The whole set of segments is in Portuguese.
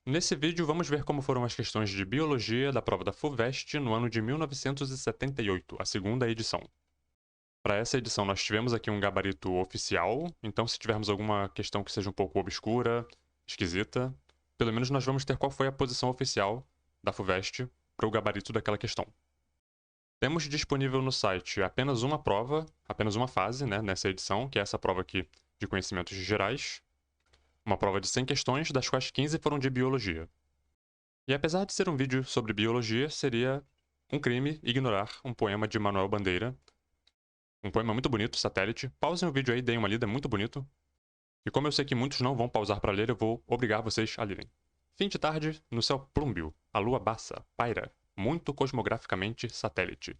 Nesse vídeo, vamos ver como foram as questões de biologia da prova da FUVEST no ano de 1978, a segunda edição. Para essa edição, nós tivemos aqui um gabarito oficial, então se tivermos alguma questão que seja um pouco obscura, esquisita, pelo menos nós vamos ter qual foi a posição oficial da FUVEST para o gabarito daquela questão. Temos disponível no site apenas uma prova, apenas uma fase, nessa edição, que é essa prova aqui de conhecimentos gerais. Uma prova de 100 questões, das quais 15 foram de biologia. E apesar de ser um vídeo sobre biologia, seria um crime ignorar um poema de Manuel Bandeira. Um poema muito bonito, Satélite. Pausem o vídeo aí, deem uma lida, é muito bonito. E como eu sei que muitos não vão pausar para ler, eu vou obrigar vocês a lerem. Fim de tarde, no céu plúmbeo, a lua baça, paira, muito cosmograficamente satélite.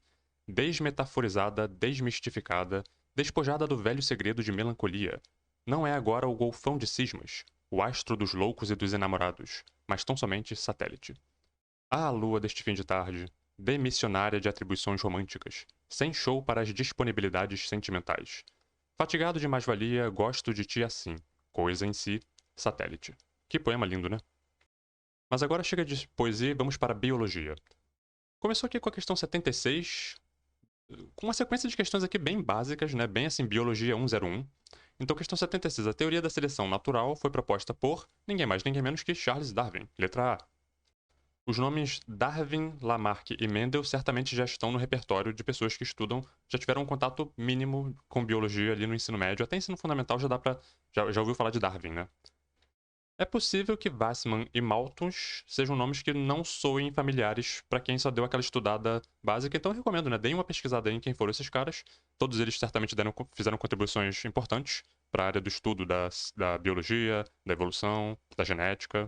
Desmetaforizada, desmistificada, despojada do velho segredo de melancolia. Não é agora o golfão de cismas, o astro dos loucos e dos enamorados, mas tão somente satélite. Ah, lua deste fim de tarde, demissionária de atribuições românticas, sem show para as disponibilidades sentimentais. Fatigado de mais-valia, gosto de ti assim, coisa em si, satélite. Que poema lindo, né? Mas agora chega de poesia e vamos para a biologia. Começou aqui com a questão 76, com uma sequência de questões aqui bem básicas, né? Bem assim, biologia 101. Então, questão 76, a teoria da seleção natural foi proposta por ninguém mais, ninguém menos que Charles Darwin. Letra A. Os nomes Darwin, Lamarck e Mendel certamente já estão no repertório de pessoas que estudam, já tiveram um contato mínimo com biologia ali no ensino médio, até ensino fundamental já dá pra. Já ouviu falar de Darwin, né? É possível que Wassmann e Malthus sejam nomes que não soem familiares para quem só deu aquela estudada básica, então eu recomendo, né? Deem uma pesquisada aí em quem foram esses caras. Todos eles certamente fizeram contribuições importantes para a área do estudo da biologia, da evolução, da genética.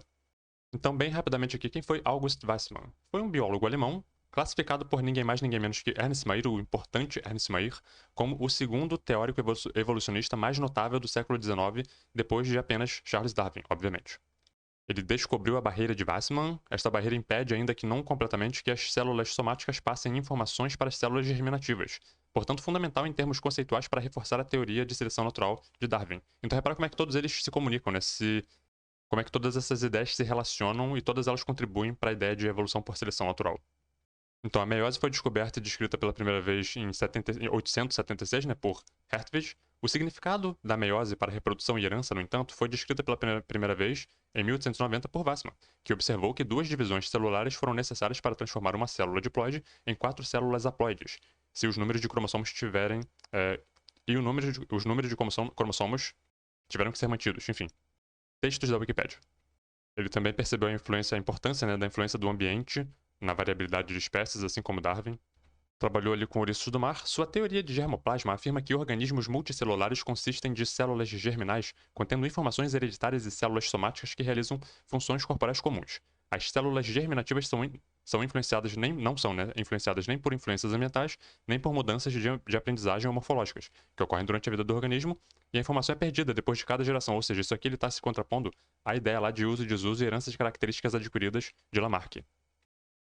Então, bem rapidamente aqui, quem foi August Weismann? Foi um biólogo alemão, classificado por ninguém mais ninguém menos que Ernst Mayr, o importante Ernst Mayr, como o segundo teórico evolucionista mais notável do século XIX, depois de apenas Charles Darwin, obviamente. Ele descobriu a barreira de Weismann. Esta barreira impede, ainda que não completamente, que as células somáticas passem informações para as células germinativas, portanto fundamental em termos conceituais para reforçar a teoria de seleção natural de Darwin. Então repara como é que todos eles se comunicam, né? Como é que todas essas ideias se relacionam e todas elas contribuem para a ideia de evolução por seleção natural. Então, a meiose foi descoberta e descrita pela primeira vez em 876, né, por Hertwig. O significado da meiose para reprodução e herança, no entanto, foi descrita pela primeira vez em 1890 por Wassmann, que observou que duas divisões celulares foram necessárias para transformar uma célula diploide em 4 células haploides, se os números de cromossomos tiverem. Os números de cromossomos tiveram que ser mantidos, enfim. Textos da Wikipedia. Ele também percebeu a importância, da influência do ambiente na variabilidade de espécies, assim como Darwin. Trabalhou ali com ouriços do mar. Sua teoria de germoplasma afirma que organismos multicelulares consistem de células germinais contendo informações hereditárias e células somáticas que realizam funções corporais comuns. As células germinativas são influenciadas não são, influenciadas nem por influências ambientais, nem por mudanças de aprendizagem ou morfológicas, que ocorrem durante a vida do organismo, e a informação é perdida depois de cada geração, ou seja, isso aqui ele está se contrapondo à ideia lá de uso e desuso e herança de características adquiridas de Lamarck.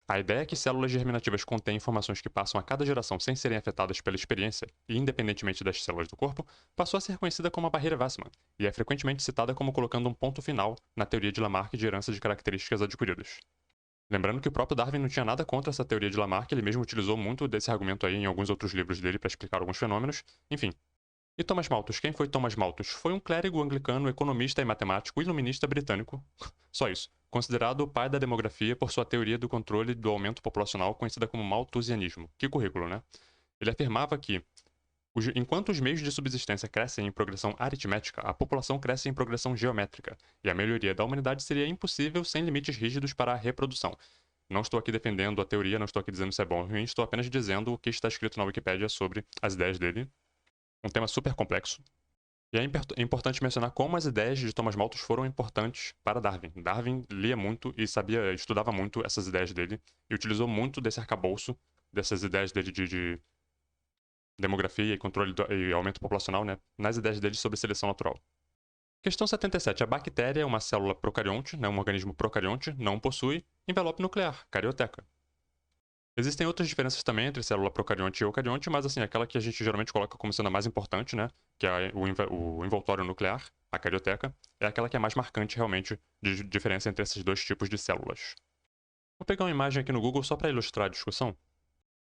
A ideia é que células germinativas contêm informações que passam a cada geração sem serem afetadas pela experiência e independentemente das células do corpo, passou a ser conhecida como a barreira Wassmann, e é frequentemente citada como colocando um ponto final na teoria de Lamarck de herança de características adquiridas. Lembrando que o próprio Darwin não tinha nada contra essa teoria de Lamarck, ele mesmo utilizou muito desse argumento aí em alguns outros livros dele para explicar alguns fenômenos, enfim. E Thomas Malthus? Quem foi Thomas Malthus? Foi um clérigo anglicano, economista e matemático, iluminista britânico. Só isso. Considerado o pai da demografia por sua teoria do controle do aumento populacional, conhecida como malthusianismo. Que currículo, né? Ele afirmava que, enquanto os meios de subsistência crescem em progressão aritmética, a população cresce em progressão geométrica, e a melhoria da humanidade seria impossível sem limites rígidos para a reprodução. Não estou aqui defendendo a teoria, não estou aqui dizendo se é bom ou ruim, estou apenas dizendo o que está escrito na Wikipédia sobre as ideias dele. Um tema super complexo. E é importante mencionar como as ideias de Thomas Malthus foram importantes para Darwin. Darwin lia muito e estudava muito essas ideias dele e utilizou muito desse arcabouço, dessas ideias dele de demografia e controle e aumento populacional, nas ideias dele sobre seleção natural. Questão 77. A bactéria é uma célula procarionte, um organismo procarionte, não possui envelope nuclear, carioteca. Existem outras diferenças também entre célula procarionte e eucarionte, mas assim, aquela que a gente geralmente coloca como sendo a mais importante, que é o envoltório nuclear, a carioteca, é aquela que é mais marcante realmente de diferença entre esses dois tipos de células. Vou pegar uma imagem aqui no Google só para ilustrar a discussão.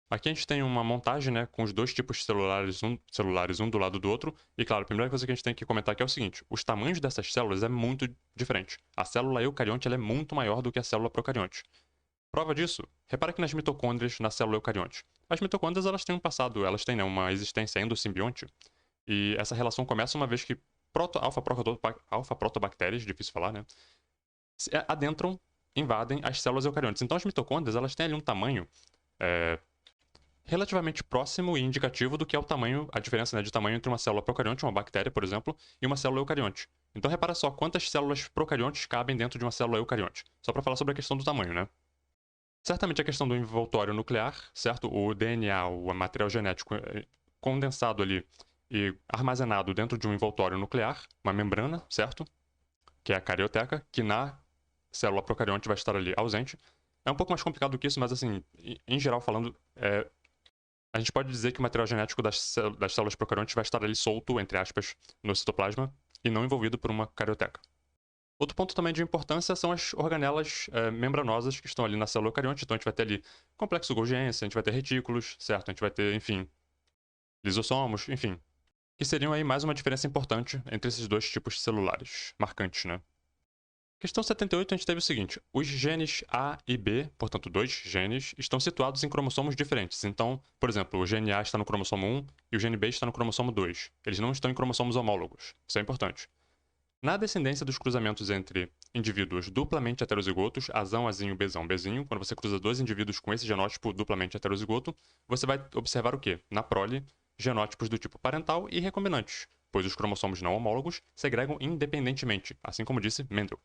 Aqui a gente tem uma montagem, né, com os dois tipos celulares um do lado do outro. E claro, a primeira coisa que a gente tem que comentar aqui é o seguinte: os tamanhos dessas células é muito diferente. A célula eucarionte ela é muito maior do que a célula procarionte. Prova disso, repara que nas mitocôndrias na célula eucarionte. As mitocôndrias elas têm um passado, elas têm, né, uma existência endossimbionte. E essa relação começa uma vez que alfa-protobactérias, difícil falar, né, adentram, invadem as células eucariontes. Então as mitocôndrias elas têm ali um tamanho relativamente próximo e indicativo do que é o tamanho, a diferença, né, de tamanho entre uma célula procarionte, uma bactéria, por exemplo, e uma célula eucarionte. Então repara só quantas células procariontes cabem dentro de uma célula eucarionte. Só para falar sobre a questão do tamanho, né? Certamente a questão do envoltório nuclear, certo? O DNA, o material genético condensado ali e armazenado dentro de um envoltório nuclear, uma membrana, certo? Que é a carioteca, que na célula procarionte vai estar ali ausente. É um pouco mais complicado do que isso, mas assim, em geral falando, a gente pode dizer que o material genético das células procariontes vai estar ali solto, entre aspas, no citoplasma e não envolvido por uma carioteca. Outro ponto também de importância são as organelas membranosas que estão ali na célula eucarionte. Então a gente vai ter ali complexo Golgiense, a gente vai ter retículos, certo? A gente vai ter, enfim, lisossomos, enfim. Que seriam aí mais uma diferença importante entre esses dois tipos celulares, marcantes, né? Questão 78, a gente teve o seguinte: os genes A e B, portanto, dois genes, estão situados em cromossomos diferentes. Então, por exemplo, o gene A está no cromossomo 1 e o gene B está no cromossomo 2. Eles não estão em cromossomos homólogos. Isso é importante. Na descendência dos cruzamentos entre indivíduos duplamente heterozigotos, Azão, Azinho, Bezão, Bezinho, quando você cruza dois indivíduos com esse genótipo duplamente heterozigoto, você vai observar o quê? Na prole, genótipos do tipo parental e recombinantes, pois os cromossomos não homólogos segregam independentemente, assim como disse Mendel.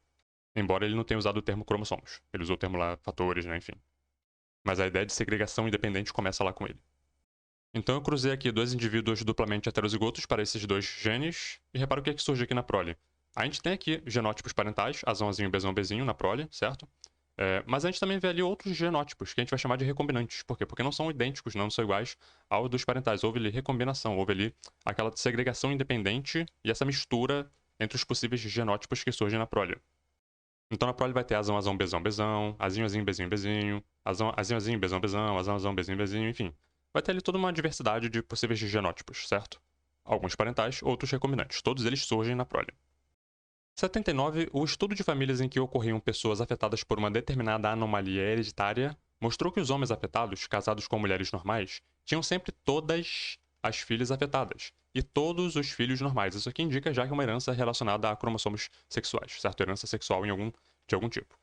Embora ele não tenha usado o termo cromossomos. Ele usou o termo lá fatores, né, enfim. Mas a ideia de segregação independente começa lá com ele. Então eu cruzei aqui dois indivíduos duplamente heterozigotos para esses dois genes, e repara o que é que surge aqui na prole. A gente tem aqui genótipos parentais, Azãozinho, Bezão, Bezinho, na prole, certo? Mas a gente também vê ali outros genótipos, que a gente vai chamar de recombinantes. Por quê? Porque não são idênticos, não são iguais ao dos parentais. Houve ali recombinação, houve ali aquela segregação independente e essa mistura entre os possíveis genótipos que surgem na prole. Então na prole vai ter Azão, Azão, Bezão, Bezão, Azinho, Azinho, Bezinho, Bezinho, Azão, Azinho, Azinho, Bezão, Bezão, Azão, Azão, Bezinho, Bezinho, enfim. Vai ter ali toda uma diversidade de possíveis genótipos, certo? Alguns parentais, outros recombinantes. Todos eles surgem na prole. 79. O estudo de famílias em que ocorriam pessoas afetadas por uma determinada anomalia hereditária mostrou que os homens afetados, casados com mulheres normais, tinham sempre todas as filhas afetadas e todos os filhos normais. Isso aqui indica já que é uma herança relacionada a cromossomos sexuais, certo? Herança sexual de algum tipo.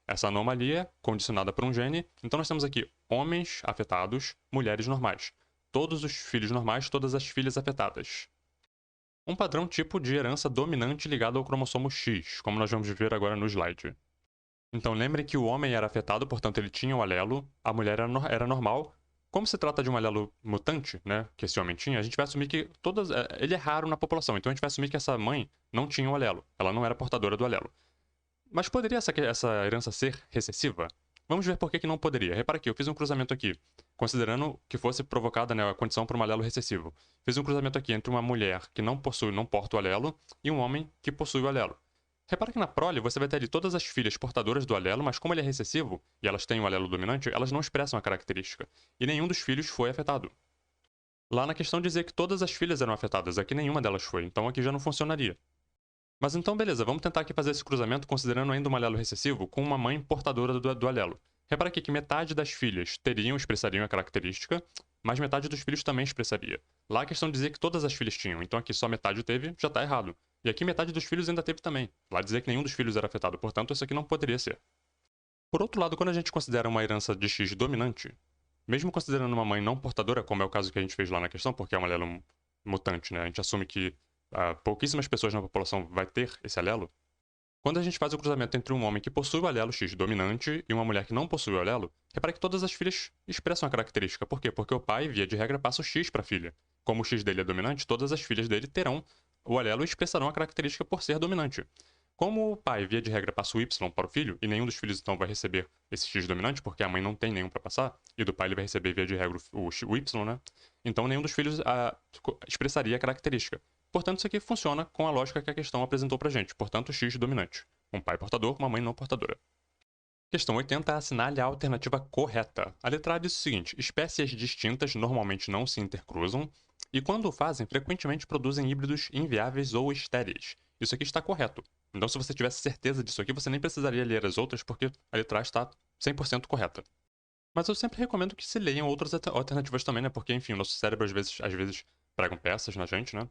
Essa anomalia condicionada por um gene. Então nós temos aqui homens afetados, mulheres normais. Todos os filhos normais, todas as filhas afetadas. Um padrão tipo de herança dominante ligado ao cromossomo X, como nós vamos ver agora no slide. Então lembrem que o homem era afetado, portanto ele tinha o alelo, a mulher era normal. Como se trata de um alelo mutante, né, que esse homem tinha, a gente vai assumir que ele é raro na população, então a gente vai assumir que essa mãe não tinha o alelo, ela não era portadora do alelo. Mas poderia essa herança ser recessiva? Vamos ver por que não poderia. Repara aqui, eu fiz um cruzamento aqui, considerando que fosse provocada, né, a condição para um alelo recessivo. Fiz um cruzamento aqui entre uma mulher que não porta o alelo e um homem que possui o alelo. Repara que na prole você vai ter ali todas as filhas portadoras do alelo, mas como ele é recessivo e elas têm o alelo dominante, elas não expressam a característica. E nenhum dos filhos foi afetado. Lá na questão dizia que todas as filhas eram afetadas, aqui nenhuma delas foi, então aqui já não funcionaria. Mas então, beleza, vamos tentar aqui fazer esse cruzamento considerando ainda um alelo recessivo com uma mãe portadora do alelo. Repara aqui que metade das filhas expressariam a característica, mas metade dos filhos também expressaria. Lá a questão dizia que todas as filhas tinham, então aqui só metade teve, já está errado. E aqui metade dos filhos ainda teve também. Lá dizia que nenhum dos filhos era afetado, portanto isso aqui não poderia ser. Por outro lado, quando a gente considera uma herança de X dominante, mesmo considerando uma mãe não portadora, como é o caso que a gente fez lá na questão, porque é um alelo mutante, né? A gente assume que pouquíssimas pessoas na população vai ter esse alelo. Quando a gente faz o cruzamento entre um homem que possui o alelo X dominante e uma mulher que não possui o alelo, repare que todas as filhas expressam a característica. Por quê? Porque o pai, via de regra, passa o X para a filha. Como o X dele é dominante, todas as filhas dele terão o alelo e expressarão a característica por ser dominante. Como o pai, via de regra, passa o Y para o filho, e nenhum dos filhos então vai receber esse X dominante, porque a mãe não tem nenhum para passar, e do pai ele vai receber, via de regra, o Y, né? Então nenhum dos filhos expressaria a característica. Portanto, isso aqui funciona com a lógica que a questão apresentou pra gente. Portanto, X dominante. Um pai portador, uma mãe não portadora. Questão 80, assinale a alternativa correta. A letra A diz o seguinte: espécies distintas normalmente não se intercruzam e, quando o fazem, frequentemente produzem híbridos inviáveis ou estéreis. Isso aqui está correto. Então, se você tivesse certeza disso aqui, você nem precisaria ler as outras, porque a letra A está 100% correta. Mas eu sempre recomendo que se leiam outras alternativas também, né? Porque, enfim, o nosso cérebro às vezes pregam peças na gente, né?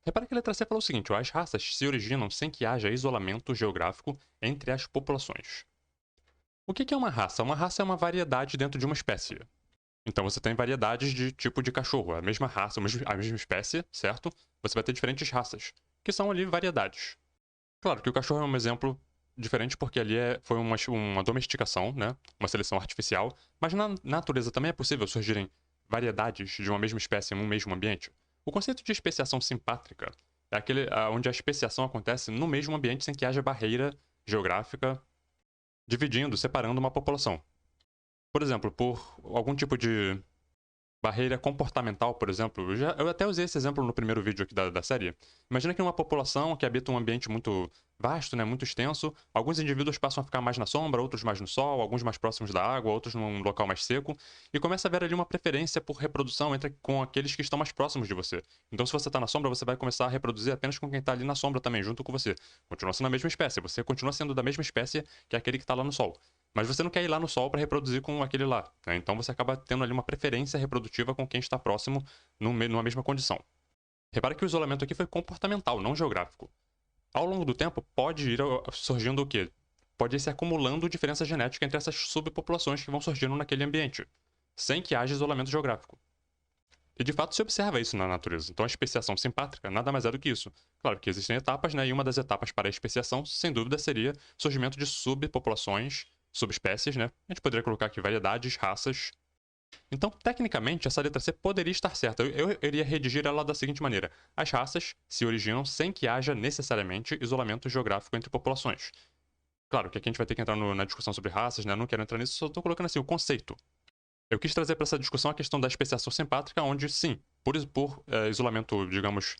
Repare que a letra C falou o seguinte: as raças se originam sem que haja isolamento geográfico entre as populações. O que é uma raça? Uma raça é uma variedade dentro de uma espécie. Então você tem variedades de tipo de cachorro. A mesma raça, a mesma espécie, certo? Você vai ter diferentes raças, que são ali variedades. Claro que o cachorro é um exemplo diferente porque ali foi uma domesticação, né? Uma seleção artificial. Mas na natureza também é possível surgirem variedades de uma mesma espécie em um mesmo ambiente. O conceito de especiação simpátrica é aquele onde a especiação acontece no mesmo ambiente sem que haja barreira geográfica dividindo, separando uma população. Por exemplo, por algum tipo de barreira comportamental, por exemplo. Eu até usei esse exemplo no primeiro vídeo aqui da série. Imagina que uma população que habita um ambiente muito vasto, né, muito extenso, alguns indivíduos passam a ficar mais na sombra, outros mais no sol, alguns mais próximos da água, outros num local mais seco, e começa a haver ali uma preferência por reprodução com aqueles que estão mais próximos de você. Então, se você está na sombra, você vai começar a reproduzir apenas com quem está ali na sombra também, junto com você. Continua sendo a mesma espécie, você continua sendo da mesma espécie que aquele que está lá no sol. Mas você não quer ir lá no sol para reproduzir com aquele lá, né? Então você acaba tendo ali uma preferência reprodutiva com quem está próximo numa mesma condição. Repara que o isolamento aqui foi comportamental, não geográfico. Ao longo do tempo, pode ir surgindo o quê? Pode ir se acumulando diferença genética entre essas subpopulações que vão surgindo naquele ambiente, sem que haja isolamento geográfico. E de fato se observa isso na natureza. Então a especiação simpátrica nada mais é do que isso. Claro que existem etapas, né? E uma das etapas para a especiação, sem dúvida, seria o surgimento de subpopulações, subespécies, né? A gente poderia colocar aqui variedades, raças. Então, tecnicamente, essa letra C poderia estar certa. Eu iria redigir ela da seguinte maneira: as raças se originam sem que haja necessariamente isolamento geográfico entre populações. Claro que aqui a gente vai ter que entrar na discussão sobre raças, né? Eu não quero entrar nisso, só estou colocando assim o conceito. Eu quis trazer para essa discussão a questão da especiação simpátrica, onde sim, por isolamento, digamos,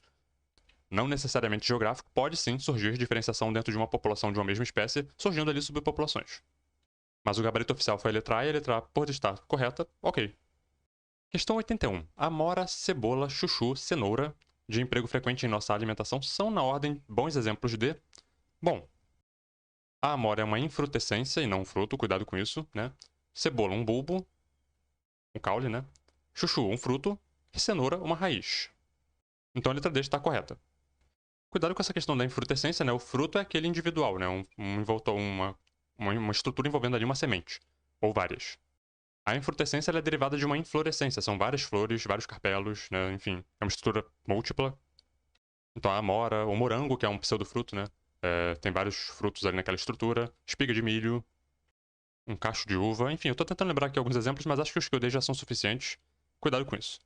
não necessariamente geográfico, pode sim surgir diferenciação dentro de uma população de uma mesma espécie, surgindo ali subpopulações. Mas o gabarito oficial foi a letra A e a letra A, por estar correta, ok. Questão 81. Amora, cebola, chuchu, cenoura, de emprego frequente em nossa alimentação, são na ordem bons exemplos de... Bom, a amora é uma infrutescência e não um fruto, cuidado com isso, né? Cebola, um bulbo, um caule, né? Chuchu, um fruto, e cenoura, uma raiz. Então a letra D está correta. Cuidado com essa questão da infrutescência, né? O fruto é aquele individual, né? Uma estrutura envolvendo ali uma semente, ou várias. A infrutescência é derivada de uma inflorescência, são várias flores, vários carpelos, né? Enfim, é uma estrutura múltipla. Então a amora, o morango, que é um pseudofruto, né? Tem vários frutos ali naquela estrutura, espiga de milho, um cacho de uva, enfim, eu tô tentando lembrar aqui alguns exemplos, mas acho que os que eu dei já são suficientes. Cuidado com isso.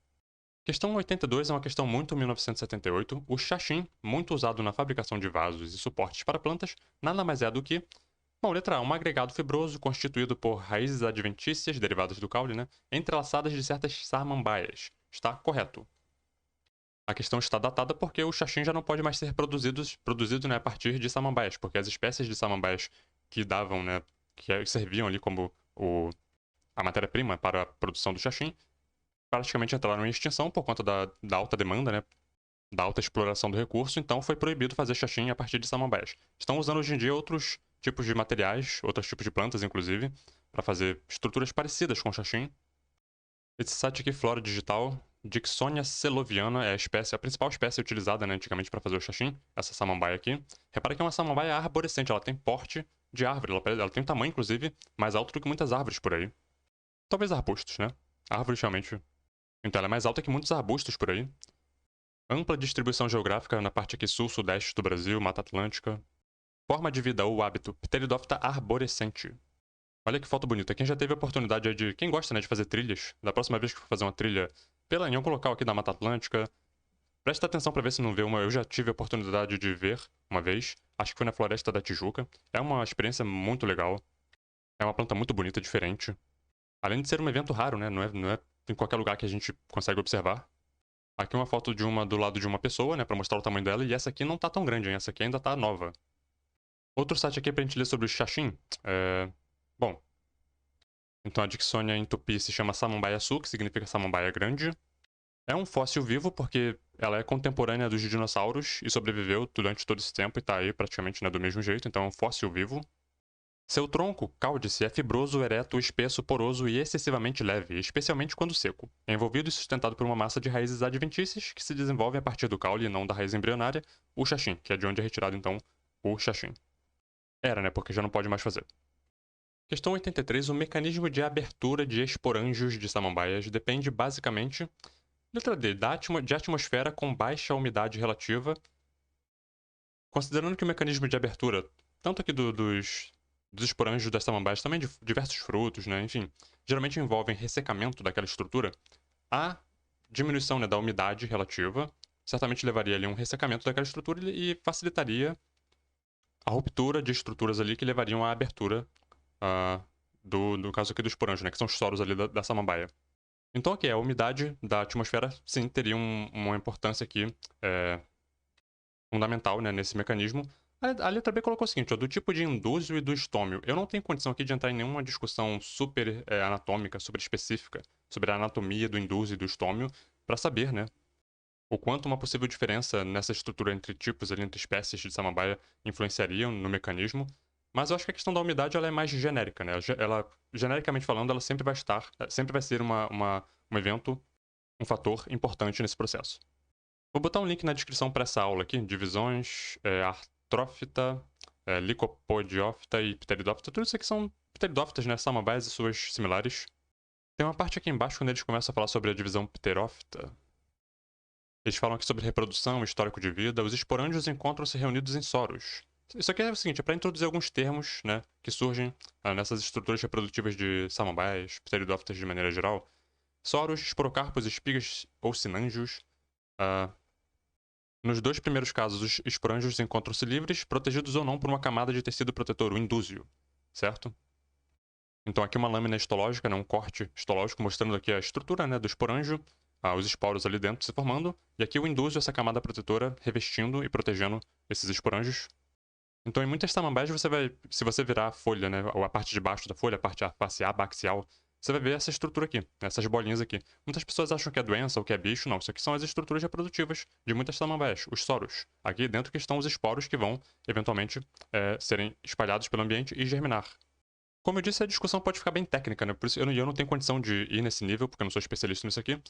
Questão 82 é uma questão muito 1978. O xaxim, muito usado na fabricação de vasos e suportes para plantas, nada mais é do que... Bom, letra A, um agregado fibroso constituído por raízes adventícias, derivadas do caule, né? Entrelaçadas de certas samambaias. Está correto. A questão está datada porque o xaxim já não pode mais ser produzido, né, a partir de samambaias, porque as espécies de samambaias que davam, né, que serviam ali como a matéria-prima para a produção do xaxim, praticamente entraram em extinção por conta da alta demanda, né, da alta exploração do recurso, então foi proibido fazer xaxim a partir de samambaias. Estão usando hoje em dia outros tipos de materiais, outros tipos de plantas, inclusive, para fazer estruturas parecidas com o xaxim. Esse site aqui, Flora Digital, Dicksonia seloviana é a principal espécie utilizada, né, antigamente para fazer o xaxim, essa samambaia aqui. Repara que é uma samambaia arborescente, ela tem porte de árvore, ela tem um tamanho, inclusive, mais alto do que muitas árvores por aí. Talvez arbustos, né? Árvores, realmente. Então ela é mais alta que muitos arbustos por aí. Ampla distribuição geográfica na parte aqui sul-sudeste do Brasil, Mata Atlântica. Forma de vida ou hábito, Pteridófita arborescente. Olha que foto bonita. Quem já teve a oportunidade de... Quem gosta, né, de fazer trilhas, da próxima vez que for fazer uma trilha em algum local aqui da Mata Atlântica, presta atenção para ver se não vê uma. Eu já tive a oportunidade de ver uma vez. Acho que foi na Floresta da Tijuca. É uma experiência muito legal. É uma planta muito bonita, diferente. Além de ser um evento raro, né? Não é em qualquer lugar que a gente consegue observar. Aqui uma foto de uma do lado de uma pessoa, né, para mostrar o tamanho dela, e essa aqui não tá tão grande, hein? Essa aqui ainda tá nova. Outro site aqui pra gente ler sobre o Xaxim. Bom, então a Diccionia em tupi se chama Samambaia-Su, que significa samambaia grande. É um fóssil vivo porque ela é contemporânea dos dinossauros e sobreviveu durante todo esse tempo e tá aí praticamente, né, do mesmo jeito, então é um fóssil vivo. Seu tronco, cáudice, é fibroso, ereto, espesso, poroso e excessivamente leve, especialmente quando seco. É envolvido e sustentado por uma massa de raízes adventícias que se desenvolvem a partir do caule e não da raiz embrionária, o xaxim, que é de onde é retirado então o xaxim. Era, né, porque já não pode mais fazer. Questão 83. O mecanismo de abertura de esporângios de samambaias depende basicamente, letra D, de atmosfera com baixa umidade relativa. Considerando que o mecanismo de abertura, tanto aqui dos esporângios das samambaias, também de diversos frutos, né, enfim, geralmente envolvem ressecamento daquela estrutura, a diminuição, né, da umidade relativa certamente levaria ali a um ressecamento daquela estrutura e facilitaria a ruptura de estruturas ali que levariam à abertura no caso aqui do esporângio, né, que são os soros ali da samambaia. Então, ok, a umidade da atmosfera, sim, teria uma importância aqui fundamental, né, nesse mecanismo. A letra B colocou o seguinte, ó, do tipo de indúzio e do estômio. Eu não tenho condição aqui de entrar em nenhuma discussão super anatômica, super específica, sobre a anatomia do indúzio e do estômio, para saber, né, o quanto uma possível diferença nessa estrutura entre tipos, ali, entre espécies de samambaia, influenciariam no mecanismo. Mas eu acho que a questão da umidade ela é mais genérica, né? Ela, genericamente falando, ela sempre vai estar, sempre vai ser um evento, um fator importante nesse processo. Vou botar um link na descrição para essa aula aqui, divisões, artrófita, licopodiófita e pteridófita. Tudo isso aqui são pteridófitas, né? Samambaias e suas similares. Tem uma parte aqui embaixo quando eles começam a falar sobre a divisão pterófita. Eles falam aqui sobre reprodução, histórico de vida. Os esporângios encontram-se reunidos em soros. Isso aqui é o seguinte, é para introduzir alguns termos, né, que surgem nessas estruturas reprodutivas de samambaias, pteridófitas de maneira geral. Soros, esporocarpos, espigas ou sinângios. Nos dois primeiros casos, os esporângios encontram-se livres, protegidos ou não por uma camada de tecido protetor, o indúzio, certo? Então aqui uma lâmina histológica, né, um corte histológico, mostrando aqui a estrutura, né, do esporângio, os esporos ali dentro se formando, e aqui o indúzio, essa camada protetora, revestindo e protegendo esses esporângios. Então em muitas samambaias, se você virar a folha, né, ou a parte de baixo da folha, a face abaxial, você vai ver essa estrutura aqui, essas bolinhas aqui. Muitas pessoas acham que é doença ou que é bicho, não. Isso aqui são as estruturas reprodutivas de muitas samambaias, os soros. Aqui dentro que estão os esporos que vão, eventualmente, serem espalhados pelo ambiente e germinar. Como eu disse, a discussão pode ficar bem técnica, né? Por isso eu não tenho condição de ir nesse nível, porque eu não sou especialista nisso aqui.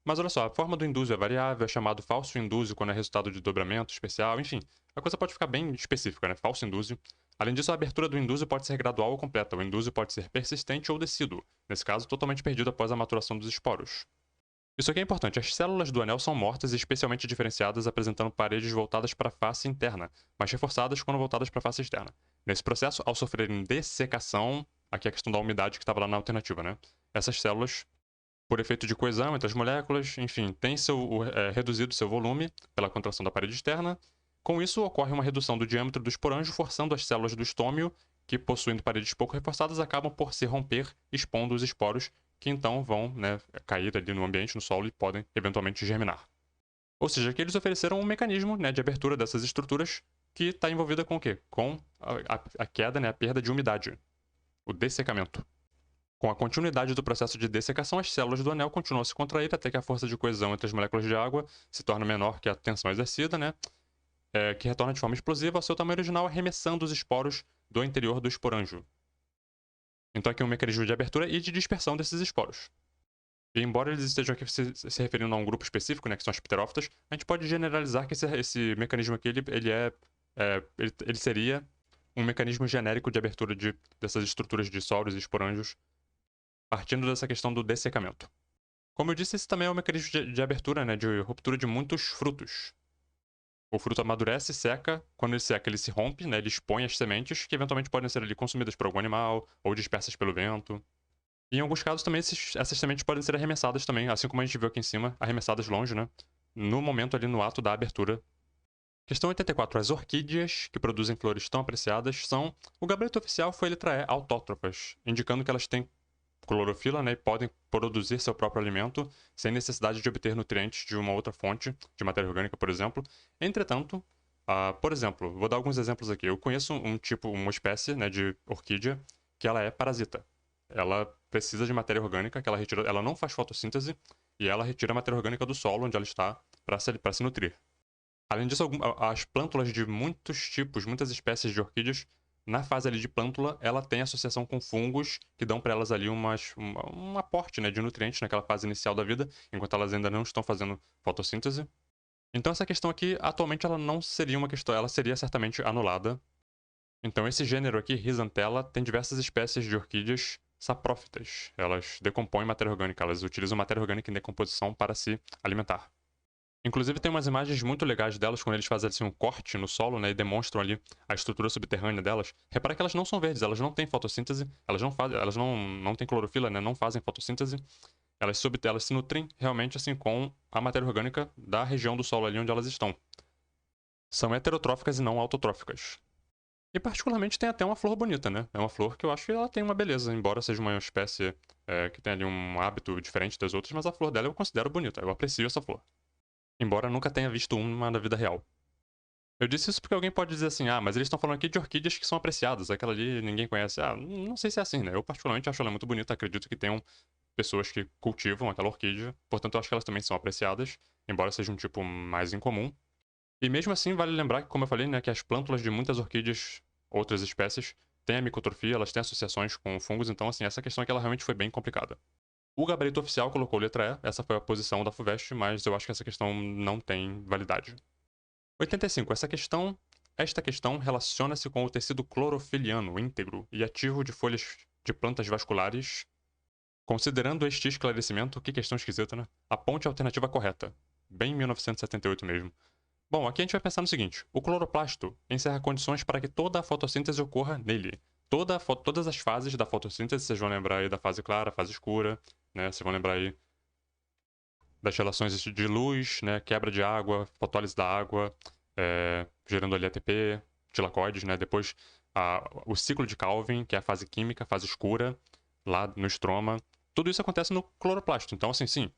Mas olha só, a forma do indúzio é variável, é chamado falso indúzio quando é resultado de dobramento especial, enfim. A coisa pode ficar bem específica, né? Falso indúzio. Além disso, a abertura do indúzio pode ser gradual ou completa. O indúzio pode ser persistente ou decíduo, nesse caso, totalmente perdido após a maturação dos esporos. Isso aqui é importante. As células do anel são mortas e especialmente diferenciadas, apresentando paredes voltadas para a face interna, mas reforçadas quando voltadas para a face externa. Nesse processo, ao sofrerem dessecação, aqui é a questão da umidade que estava lá na alternativa, né? Essas células, por efeito de coesão entre as moléculas, enfim, têm reduzido seu volume pela contração da parede externa. Com isso, ocorre uma redução do diâmetro do esporângio, forçando as células do estômio, que possuindo paredes pouco reforçadas, acabam por se romper, expondo os esporos que então vão, né, cair ali no ambiente, no solo, e podem eventualmente germinar. Ou seja, que eles ofereceram um mecanismo, né, de abertura dessas estruturas que está envolvida com o quê? Com a queda, né, a perda de umidade, o dessecamento. Com a continuidade do processo de dessecação, as células do anel continuam a se contrair até que a força de coesão entre as moléculas de água se torna menor que a tensão exercida, né, que retorna de forma explosiva ao seu tamanho original, arremessando os esporos do interior do esporângio. Então aqui é um mecanismo de abertura e de dispersão desses esporos. E embora eles estejam aqui se referindo a um grupo específico, né, que são as pterófitas, a gente pode generalizar que esse mecanismo aqui ele seria um mecanismo genérico de abertura dessas estruturas de soros e esporângios, partindo dessa questão do dessecamento. Como eu disse, esse também é um mecanismo de abertura, né, de ruptura de muitos frutos. O fruto amadurece, seca. Quando ele seca, ele se rompe, né? Ele expõe as sementes, que eventualmente podem ser ali consumidas por algum animal ou dispersas pelo vento. E em alguns casos também essas sementes podem ser arremessadas também, assim como a gente viu aqui em cima, arremessadas longe, né? No momento ali, no ato da abertura. Questão 84. As orquídeas que produzem flores tão apreciadas são... O gabarito oficial foi a letra E, autótrofas, indicando que elas têm clorofila, né, e podem produzir seu próprio alimento sem necessidade de obter nutrientes de uma outra fonte de matéria orgânica, por exemplo. Entretanto, por exemplo, vou dar alguns exemplos aqui. Eu conheço uma espécie, né, de orquídea que ela é parasita. Ela precisa de matéria orgânica que ela retira, ela não faz fotossíntese e ela retira a matéria orgânica do solo onde ela está para se nutrir. Além disso, as plântulas de muitos tipos, muitas espécies de orquídeas, na fase ali de plântula, ela tem associação com fungos que dão para elas ali um aporte, né, de nutrientes naquela fase inicial da vida, enquanto elas ainda não estão fazendo fotossíntese. Então essa questão aqui, atualmente, ela não seria uma questão, ela seria certamente anulada. Então esse gênero aqui, Rhizanthella, tem diversas espécies de orquídeas saprófitas. Elas decompõem matéria orgânica, elas utilizam matéria orgânica em decomposição para se alimentar. Inclusive tem umas imagens muito legais delas quando eles fazem assim, um corte no solo, né, e demonstram ali a estrutura subterrânea delas. Repara que elas não são verdes, elas não têm fotossíntese, elas não têm clorofila, né, não fazem fotossíntese. Elas se nutrem realmente assim com a matéria orgânica da região do solo ali onde elas estão. São heterotróficas e não autotróficas. E particularmente tem até uma flor bonita, né? É uma flor que eu acho que ela tem uma beleza, embora seja uma espécie que tem ali um hábito diferente das outras, mas a flor dela eu considero bonita, eu aprecio essa flor. Embora nunca tenha visto uma na vida real. Eu disse isso porque alguém pode dizer assim, mas eles estão falando aqui de orquídeas que são apreciadas, aquela ali ninguém conhece. Não sei se é assim, né? Eu particularmente acho ela muito bonita, acredito que tenham pessoas que cultivam aquela orquídea, portanto eu acho que elas também são apreciadas, embora seja um tipo mais incomum. E mesmo assim, vale lembrar que, como eu falei, né, que as plântulas de muitas orquídeas, outras espécies, têm a micotrofia, elas têm associações com fungos, então assim, essa questão aqui ela realmente foi bem complicada. O gabarito oficial colocou letra E, essa foi a posição da FUVEST, mas eu acho que essa questão não tem validade. 85. Esta questão relaciona-se com o tecido clorofiliano íntegro e ativo de folhas de plantas vasculares. Considerando este esclarecimento, que questão esquisita, né? Aponte a alternativa correta. Bem 1978 mesmo. Bom, aqui a gente vai pensar no seguinte: o cloroplasto encerra condições para que toda a fotossíntese ocorra nele. Todas as fases da fotossíntese, vocês vão lembrar aí da fase clara, fase escura, né? Vocês vão lembrar aí das relações de luz, né? Quebra de água, fotólise da água, gerando ali ATP, tilacoides, né? Depois o ciclo de Calvin, que é a fase química, fase escura, lá no estroma. Tudo isso acontece no cloroplasto. Então, assim, sim,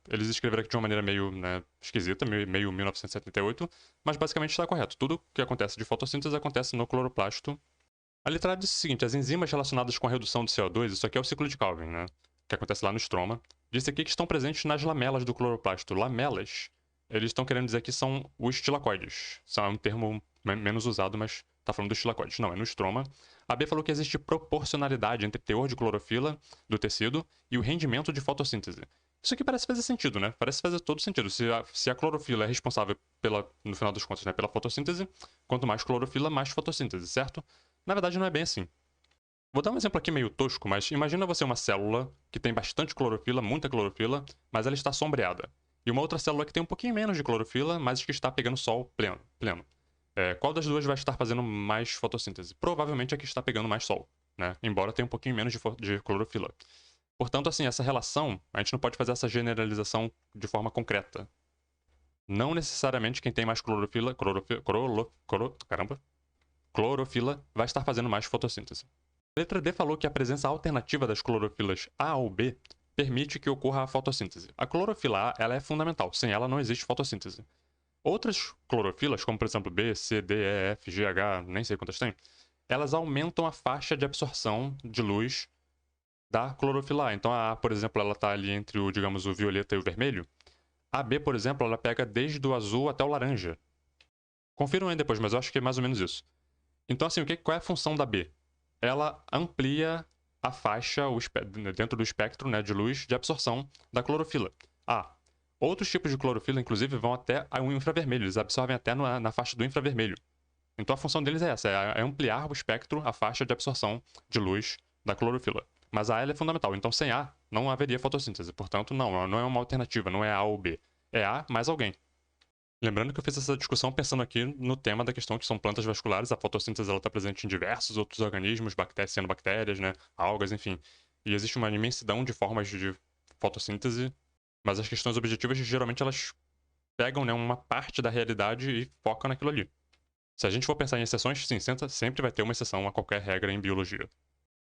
eles escreveram aqui de uma maneira meio esquisita, meio 1978, mas basicamente está correto. Tudo que acontece de fotossíntese acontece no cloroplasto. A letra A diz o seguinte: as enzimas relacionadas com a redução de CO2, isso aqui é o ciclo de Calvin, né? Que acontece lá no estroma. Diz aqui que estão presentes nas lamelas do cloroplasto. Lamelas, eles estão querendo dizer que são os tilacoides. É um termo menos usado, mas tá falando dos tilacoides. Não, é no estroma. A B falou que existe proporcionalidade entre teor de clorofila do tecido e o rendimento de fotossíntese. Isso aqui parece fazer sentido, né? Parece fazer todo sentido. Se a clorofila é responsável no final das contas, né, pela fotossíntese, quanto mais clorofila, mais fotossíntese, certo? Na verdade, não é bem assim. Vou dar um exemplo aqui meio tosco, mas imagina você uma célula que tem bastante clorofila, muita clorofila, mas ela está sombreada. E uma outra célula que tem um pouquinho menos de clorofila, mas que está pegando sol pleno. Qual das duas vai estar fazendo mais fotossíntese? Provavelmente a que está pegando mais sol, né? Embora tenha um pouquinho menos de clorofila. Portanto, assim, essa relação, a gente não pode fazer essa generalização de forma concreta. Não necessariamente quem tem mais clorofila vai estar fazendo mais fotossíntese. A letra D falou que a presença alternativa das clorofilas A ou B permite que ocorra a fotossíntese. A clorofila A ela é fundamental, sem ela não existe fotossíntese. Outras clorofilas, como por exemplo B, C, D, E, F, G, H, nem sei quantas tem, elas aumentam a faixa de absorção de luz da clorofila A. Então a A, por exemplo, ela está ali entre o violeta e o vermelho. A B, por exemplo, ela pega desde o azul até o laranja. Confiram aí depois, mas eu acho que é mais ou menos isso. Então, assim, qual é a função da B? Ela amplia a faixa dentro do espectro, né, de luz de absorção da clorofila. Outros tipos de clorofila, inclusive, vão até o infravermelho, eles absorvem até na faixa do infravermelho. Então a função deles é essa, é ampliar o espectro, a faixa de absorção de luz da clorofila. Mas a ela é fundamental, então sem A não haveria fotossíntese, portanto não é uma alternativa, não é A ou B, é A mais alguém. Lembrando que eu fiz essa discussão pensando aqui no tema da questão que são plantas vasculares, a fotossíntese está presente em diversos outros organismos, cianobactérias, né, algas, enfim. E existe uma imensidão de formas de fotossíntese, mas as questões objetivas geralmente elas pegam, né, uma parte da realidade e focam naquilo ali. Se a gente for pensar em exceções, sim, sempre vai ter uma exceção a qualquer regra em biologia.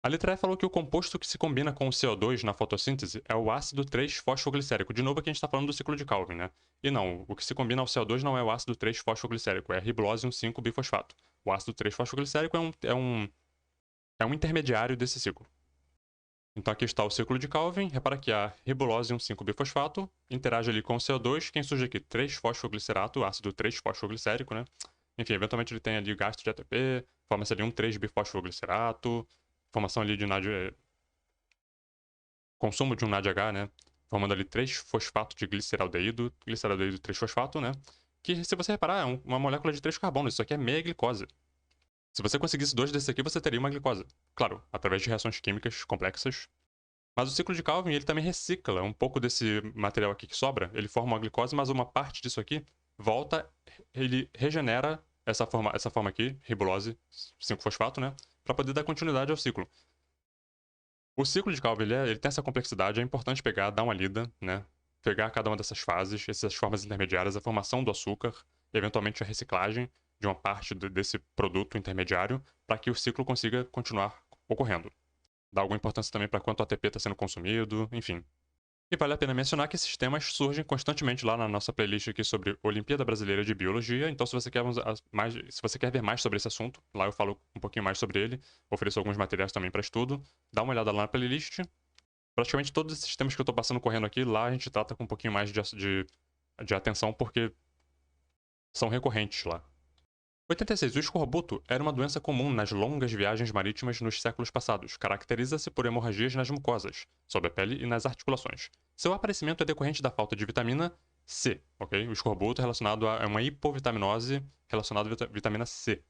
A letra E falou que o composto que se combina com o CO2 na fotossíntese é o ácido 3-fosfoglicérico. De novo, aqui a gente está falando do ciclo de Calvin, né? E não, o que se combina ao CO2 não é o ácido 3-fosfoglicérico, é ribulose 1,5-bifosfato. O ácido 3-fosfoglicérico é um intermediário desse ciclo. Então aqui está o ciclo de Calvin. Repara que a ribulose 1,5-bifosfato interage ali com o CO2. Quem surge aqui? 3-fosfoglicerato, ácido 3-fosfoglicérico, né? Enfim, eventualmente ele tem ali gasto de ATP, forma-se ali um 3-bifosfoglicerato, formação ali de consumo de um NADH, né? Formando ali 3-fosfato de gliceraldeído 3-fosfato, né? Que, se você reparar, é uma molécula de 3 carbonos. Isso aqui é meia glicose. Se você conseguisse 2 desses aqui, você teria uma glicose. Claro, através de reações químicas complexas. Mas o ciclo de Calvin, ele também recicla um pouco desse material aqui que sobra. Ele forma uma glicose, mas uma parte disso aqui volta, ele regenera essa forma aqui, ribulose 5-fosfato, né? Para poder dar continuidade ao ciclo. O ciclo de Calvin, ele tem essa complexidade, é importante dar uma lida, né? Pegar cada uma dessas fases, essas formas intermediárias, a formação do açúcar, eventualmente a reciclagem de uma parte desse produto intermediário, para que o ciclo consiga continuar ocorrendo. Dá alguma importância também para quanto ATP está sendo consumido, enfim. E vale a pena mencionar que esses temas surgem constantemente lá na nossa playlist aqui sobre Olimpíada Brasileira de Biologia. Então, se você quer ver mais sobre esse assunto, lá eu falo um pouquinho mais sobre ele, ofereço alguns materiais também para estudo. Dá uma olhada lá na playlist. Praticamente todos esses temas que eu estou passando correndo aqui, lá a gente trata com um pouquinho mais de atenção, porque são recorrentes lá. 86. O escorbuto era uma doença comum nas longas viagens marítimas nos séculos passados. Caracteriza-se por hemorragias nas mucosas, sob a pele e nas articulações. Seu aparecimento é decorrente da falta de vitamina C, ok? O escorbuto é relacionado a uma hipovitaminose relacionada à vitamina C.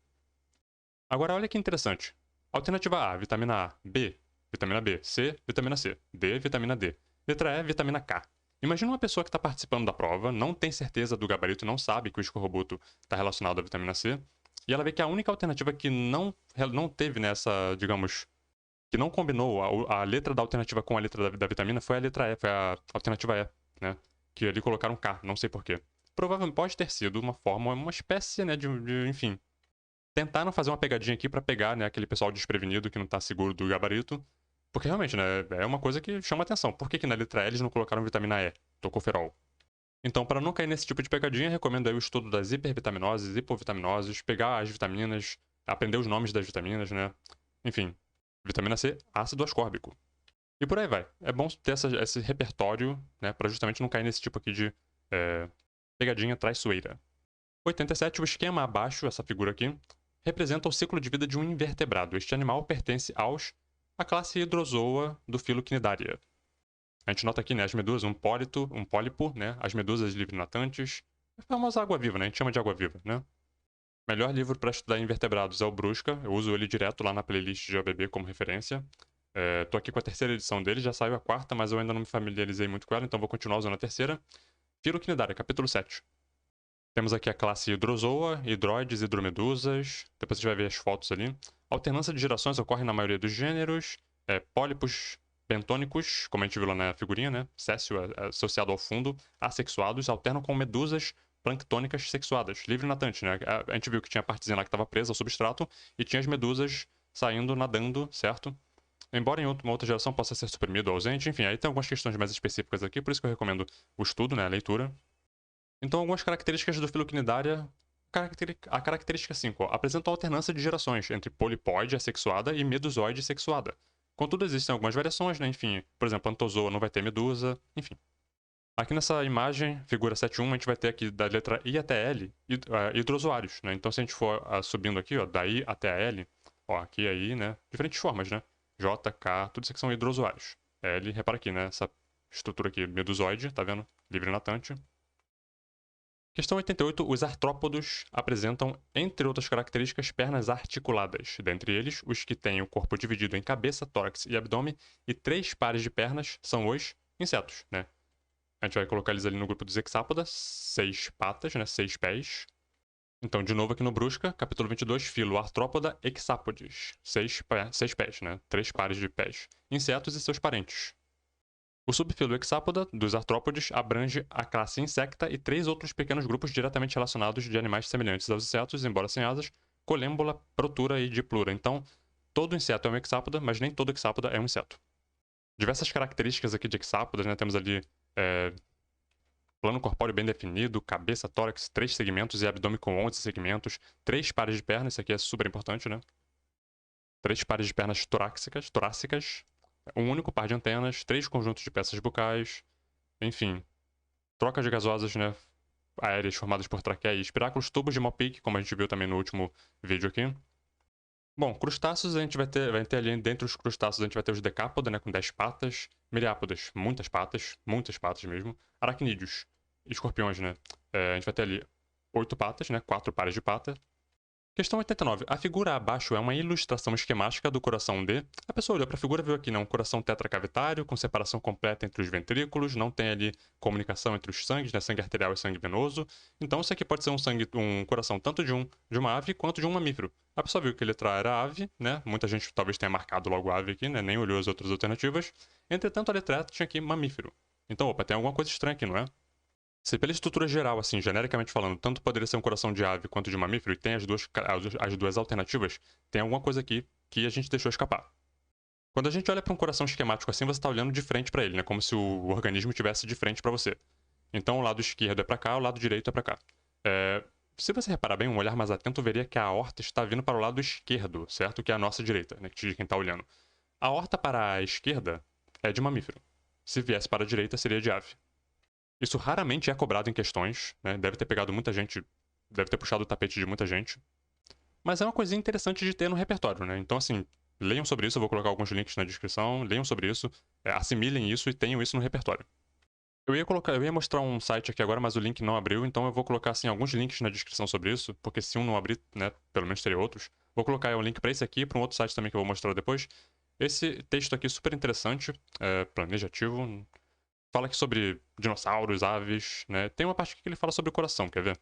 Agora, olha que interessante. Alternativa A, vitamina A. B, vitamina B. C, vitamina C. D, vitamina D. Letra E, vitamina K. Imagina uma pessoa que está participando da prova, não tem certeza do gabarito, não sabe que o escorbuto está relacionado à vitamina C, e ela vê que a única alternativa que não teve nessa, digamos, que não combinou a letra da alternativa com a letra da vitamina foi a letra E, foi a alternativa E, né? Que ali colocaram K, não sei porquê. Provavelmente pode ter sido uma forma, uma espécie, né, enfim. Tentaram fazer uma pegadinha aqui para pegar, né, aquele pessoal desprevenido que não tá seguro do gabarito. Porque realmente, né, é uma coisa que chama atenção. Por que na letra E eles não colocaram vitamina E, tocoferol? Então, para não cair nesse tipo de pegadinha, recomendo aí o estudo das hipervitaminoses, hipovitaminoses, pegar as vitaminas, aprender os nomes das vitaminas, né? Enfim, vitamina C, ácido ascórbico. E por aí vai. É bom ter esse repertório, né, para justamente não cair nesse tipo aqui de pegadinha traiçoeira. 87, o esquema abaixo, essa figura aqui, representa o ciclo de vida de um invertebrado. Este animal pertence à classe Hydrozoa do filo Cnidaria. A gente nota aqui, né, as medusas, um pólipo, né, as medusas livre-natantes, a famosa água-viva, né, a gente chama de água-viva, né. Melhor livro para estudar invertebrados é o Brusca, eu uso ele direto lá na playlist de OBB como referência. Tô aqui com a terceira edição dele, já saiu a quarta, mas eu ainda não me familiarizei muito com ela, então vou continuar usando a terceira. Filo Cnidaria, capítulo 7. Temos aqui a classe Hydrozoa, hidroides e dromedusas. Depois a gente vai ver as fotos ali. A alternância de gerações ocorre na maioria dos gêneros. Pólipos bentônicos, como a gente viu lá na figurinha, né? Céssio associado ao fundo, assexuados, alternam com medusas planctônicas sexuadas, livre-natantes, né? A gente viu que tinha a partezinha lá que estava presa ao substrato e tinha as medusas saindo, nadando, certo? Embora em uma outra geração possa ser suprimido ou ausente, enfim, aí tem algumas questões mais específicas aqui, por isso que eu recomendo o estudo, né? A leitura. Então, algumas características do filo Cnidaria. A característica 5 apresenta a alternância de gerações entre polipóide assexuada e medusoide sexuada. Contudo, existem algumas variações, né? Enfim, por exemplo, a Anthozoa não vai ter medusa, enfim. Aqui nessa imagem, figura 7.1, a gente vai ter aqui da letra I até L, hidrozoários, né? Então, se a gente for subindo aqui, ó, da I até a L, ó, aqui e aí, né? Diferentes formas, né? J, K, tudo isso aqui são hidrozoários. L, repara aqui, né? Essa estrutura aqui, medusoide, tá vendo? Livre-natante. Questão 88. Os artrópodos apresentam, entre outras características, pernas articuladas. Dentre eles, os que têm o corpo dividido em cabeça, tórax e abdômen e 3 pares de pernas são os insetos, né? A gente vai colocar eles ali no grupo dos hexápodas, 6 patas, né? 6 pés. Então, de novo aqui no Brusca, capítulo 22, filo artrópoda hexápodes, 6 pés, né? 3 pares de pés. Insetos e seus parentes. O subfilo hexápoda dos artrópodes abrange a classe insecta e 3 outros pequenos grupos diretamente relacionados de animais semelhantes aos insetos, embora sem asas, colêmbula, protura e diplura. Então, todo inseto é um hexápoda, mas nem todo hexápoda é um inseto. Diversas características aqui de hexápodas, né? Temos ali plano corpóreo bem definido, cabeça, tórax, 3 segmentos e abdômen com 11 segmentos, 3 pares de pernas, isso aqui é super importante, né? 3 pares de pernas torácicas, um único par de antenas, 3 conjuntos de peças bucais, enfim, trocas de gasosas, né? Aéreas formadas por traqueia e espiráculos, tubos de Malpighi, como a gente viu também no último vídeo aqui. Bom, crustáceos a gente vai ter ali, dentre os crustáceos a gente vai ter os decápoda, né, com 10 patas, miriápodas, muitas patas mesmo, aracnídeos, escorpiões, né, a gente vai ter ali 8 patas, né, 4 pares de pata. Questão 89. A figura abaixo é uma ilustração esquemática do coração D. A pessoa olhou para a figura e viu aqui, né, um coração tetracavitário, com separação completa entre os ventrículos, não tem ali comunicação entre os sangues, né, sangue arterial e sangue venoso. Então isso aqui pode ser um coração tanto de uma ave quanto de um mamífero. A pessoa viu que a letra A era ave, né? Muita gente talvez tenha marcado logo ave aqui, né? Nem olhou as outras alternativas. Entretanto, a letra A tinha aqui mamífero. Então, opa, tem alguma coisa estranha aqui, não é? Se pela estrutura geral, assim, genericamente falando, tanto poderia ser um coração de ave quanto de mamífero, e tem as duas alternativas, tem alguma coisa aqui que a gente deixou escapar. Quando a gente olha para um coração esquemático assim, você está olhando de frente para ele, né? Como se o organismo estivesse de frente para você. Então o lado esquerdo é para cá, o lado direito é para cá. Se você reparar bem, um olhar mais atento veria que a aorta está vindo para o lado esquerdo, certo? Que é a nossa direita, né? De quem está olhando. A aorta para a esquerda é de mamífero. Se viesse para a direita, seria de ave. Isso raramente é cobrado em questões, né? Deve ter pegado muita gente, deve ter puxado o tapete de muita gente. Mas é uma coisinha interessante de ter no repertório, né? Então, assim, leiam sobre isso, eu vou colocar alguns links na descrição, leiam sobre isso, assimilem isso e tenham isso no repertório. Eu ia mostrar um site aqui agora, mas o link não abriu, então eu vou colocar, assim, alguns links na descrição sobre isso, porque se um não abrir, né, pelo menos teria outros. Vou colocar um link para esse aqui e para um outro site também que eu vou mostrar depois. Esse texto aqui é super interessante, planejativo, fala aqui sobre dinossauros, aves, né? Tem uma parte aqui que ele fala sobre o coração, quer ver?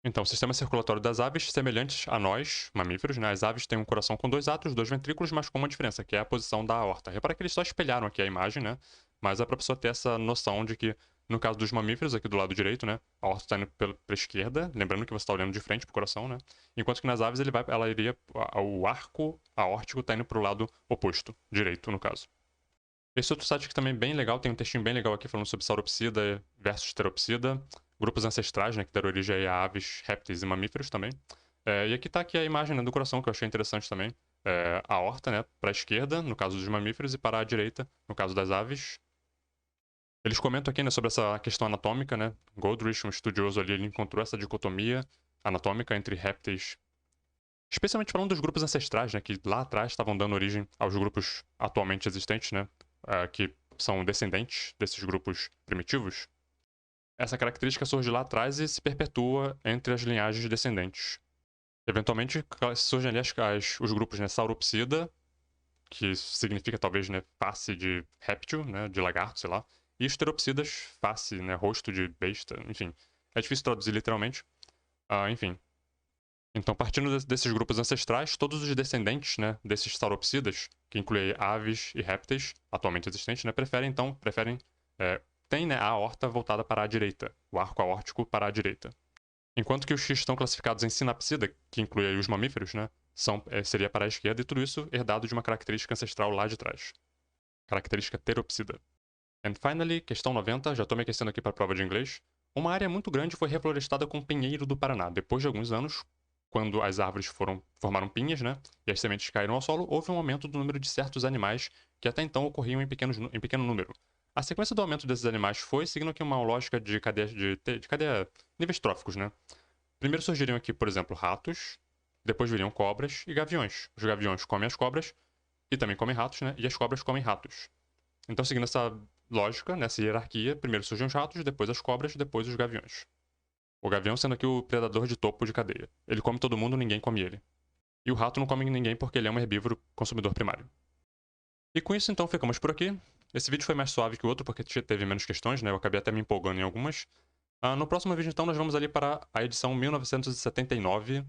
Então, o sistema circulatório das aves, semelhantes a nós, mamíferos, né? As aves têm um coração com 2 átrios, 2 ventrículos, mas com uma diferença, que é a posição da aorta. Repara que eles só espelharam aqui a imagem, né? Mas é pra pessoa ter essa noção de que, no caso dos mamíferos, aqui do lado direito, né? A aorta está indo pra esquerda, lembrando que você está olhando de frente pro coração, né? Enquanto que nas aves o arco aórtico está indo pro lado oposto, direito, no caso. Esse outro site que também é bem legal, tem um textinho bem legal aqui falando sobre sauropsida versus teropsida, grupos ancestrais, né, que deram origem a aves, répteis e mamíferos também. E aqui tá aqui a imagem, né, do coração, que eu achei interessante também. A aorta, né, para a esquerda, no caso dos mamíferos, e para a direita, no caso das aves. Eles comentam aqui, né, sobre essa questão anatômica, né. Goldrich, um estudioso ali, ele encontrou essa dicotomia anatômica entre répteis, especialmente falando dos grupos ancestrais, né, que lá atrás estavam dando origem aos grupos atualmente existentes, né, que são descendentes desses grupos primitivos. Essa característica surge lá atrás e se perpetua entre as linhagens descendentes. Eventualmente surgem ali os grupos, né, sauropsida, que significa talvez, né, face de réptil, né, de lagarto, sei lá, e os teropsidas, face, né, rosto de besta, enfim. É difícil traduzir literalmente. Enfim. Então, partindo desses grupos ancestrais, todos os descendentes, né, desses sauropsidas, que inclui aves e répteis atualmente existentes, né, têm, né, a aorta voltada para a direita, o arco aórtico para a direita. Enquanto que os que estão classificados em sinapsida, que inclui aí os mamíferos, né, seria para a esquerda, e tudo isso herdado de uma característica ancestral lá de trás. Característica teropsida. And finally, questão 90, já estou me aquecendo aqui para a prova de inglês. Uma área muito grande foi reflorestada com pinheiro do Paraná. Depois de alguns anos, quando as árvores formaram pinhas, né, e as sementes caíram ao solo, houve um aumento do número de certos animais que até então ocorriam em pequeno número. A sequência do aumento desses animais foi seguindo aqui uma lógica de cadeia, níveis tróficos, né? Primeiro surgiriam aqui, por exemplo, ratos, depois viriam cobras e gaviões. Os gaviões comem as cobras e também comem ratos, né? E as cobras comem ratos. Então, seguindo essa lógica, nessa hierarquia, primeiro surgem os ratos, depois as cobras, depois os gaviões. O gavião sendo aqui o predador de topo de cadeia. Ele come todo mundo, ninguém come ele. E o rato não come ninguém porque ele é um herbívoro consumidor primário. E com isso, então, ficamos por aqui. Esse vídeo foi mais suave que o outro porque teve menos questões, né? Eu acabei até me empolgando em algumas. No próximo vídeo, então, nós vamos ali para a edição 1979.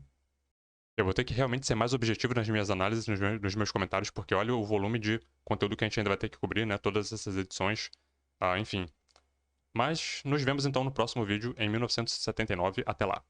Eu vou ter que realmente ser mais objetivo nas minhas análises, nos meus comentários, porque olha o volume de conteúdo que a gente ainda vai ter que cobrir, né? Todas essas edições. Enfim. Mas nos vemos, então, no próximo vídeo em 1979. Até lá.